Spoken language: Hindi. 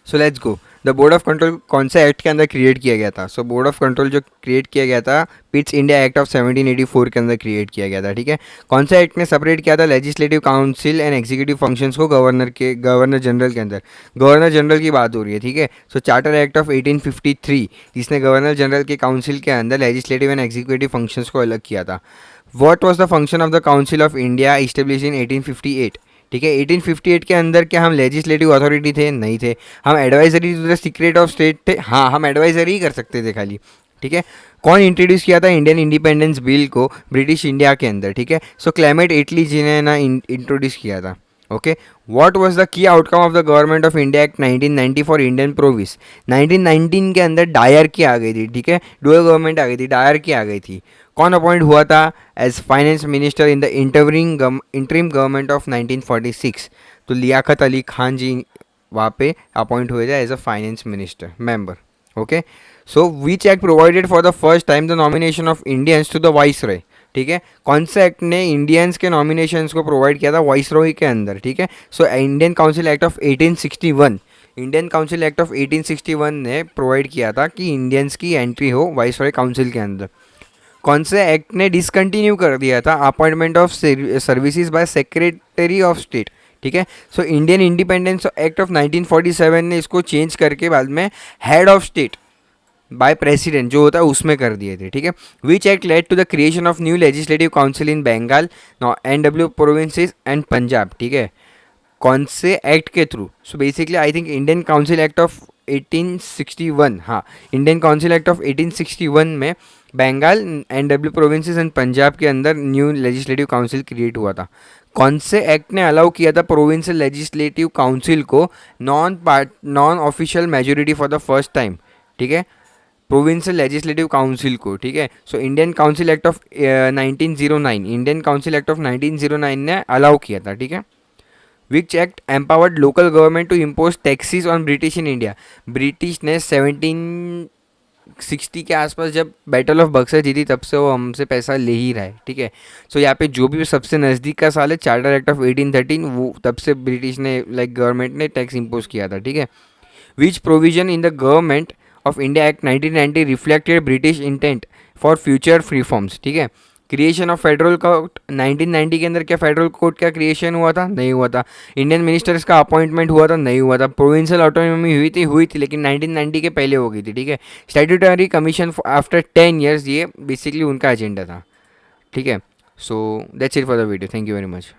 So let's go. The board of control कौन से एक्ट के अंदर क्रिएट किया गया था? सो बोर्ड ऑफ कंट्रोल जो क्रिएट किया गया था पिट्स इंडिया एक्ट ऑफ 1784 के अंदर क्रिएट किया गया था, ठीक है। कौन सा एक्ट ने सेपरेट किया था legislative council and executive functions को गवर्नर जनरल के अंदर? गवर्नर जनरल की बात हो रही है, ठीक है। सो चार्टर एक्ट ऑफ 1853 जिसने गवर्नर जनरल के काउंसिल के अंदर लेजिस्लेटिव एंड एग्जीक्यूटिव फंक्शंस को अलग किया था। What was the function of the council of India establish in 1858? ठीक है, 1858 के अंदर क्या हम लेजिस्लेटिव अथॉरिटी थे? नहीं थे। हम advisory to the secret of state थे? हाँ, हम एडवाइजरी ही कर सकते थे खाली, ठीक है। कौन इंट्रोड्यूस किया था इंडियन इंडिपेंडेंस बिल को ब्रिटिश इंडिया के अंदर? ठीक है, सो क्लेमेंट एटली जी ने ना इंट्रोड्यूस किया था। Okay, what was the key outcome of the government of India act 1990 for Indian prowess? 1919 के अंदर डायर की आ गई थी, ठीक है, डुअल गवर्नमेंट आ गई थी, डायर की आ गई थी। कौन अपॉइंट हुआ था as finance minister in the interim government of 1946? तो लियाकत अली खान जी वहाँ पे अपॉइंट हुए थे as a finance minister member. Okay, so which act provided for the first time the nomination of Indians to the viceroy? ठीक है, कौन से एक्ट ने इंडियंस के नॉमिनेशंस को प्रोवाइड किया था वाइस रॉय के अंदर? ठीक है, so Indian council act of 1861, Indian council act of 1861 ने प्रोवाइड किया था कि इंडियंस की एंट्री हो वाइस रॉय काउंसिल के अंदर। कौन से एक्ट ने डिसकंटिन्यू कर दिया था appointment of services by secretary of state? ठीक है, so Indian independence act of 1947 ने इसको चेंज करके बाद में head of state by president जो होता है उसमें कर दिए थे, ठीक है। Which act led to the creation of new legislative council in Bengal, NW provinces and Punjab? ठीक है, कौन से एक्ट के थ्रू? So basically I think Indian council act of 1861, हाँ, इंडियन काउंसिल एक्ट ऑफ 1861 में Bengal, NW provinces and Punjab के अंदर न्यू लेजिस्लेटिव काउंसिल क्रिएट हुआ था। कौन से एक्ट ने अलाउ किया था प्रोविंशियल लेजिस्लेटिव काउंसिल को non official majority for the first time? ठीक है, प्रोविंशियल लेजिस्लेटिव काउंसिल को, ठीक है। So Indian council act of 1909, Indian council act of 1909 ने अलाउ किया था, ठीक है। Which act empowered local government to impose taxes on British in India? British ने 1760 के आसपास जब बैटल ऑफ बक्सर जीती तब से वो हमसे पैसा ले ही रहा है, ठीक है। सो यहाँ पे जो भी सबसे नज़दीक का साल है चार्टर एक्ट ऑफ 1813, वो तब से ब्रिटिश ने गवर्नमेंट ने टैक्स इम्पोज किया था, ठीक है। विच provision in the government of India act 1990 reflected British intent for future reforms? ठीक है, क्रिएशन ऑफ फेडरल कोर्ट 1990 के अंदर क्या फेडरल कोर्ट का क्रिएशन हुआ था? नहीं हुआ था। इंडियन मिनिस्टर्स का अपॉइंटमेंट हुआ था? नहीं हुआ था। प्रोविंशियल ऑटोनॉमी हुई थी लेकिन 1990 के पहले हो गई थी, ठीक है। स्टैट्यूटरी कमीशन आफ्टर 10 ईयर्स, ये बेसिकली उनका एजेंडा था, ठीक है। So that's it for the video, thank you very much.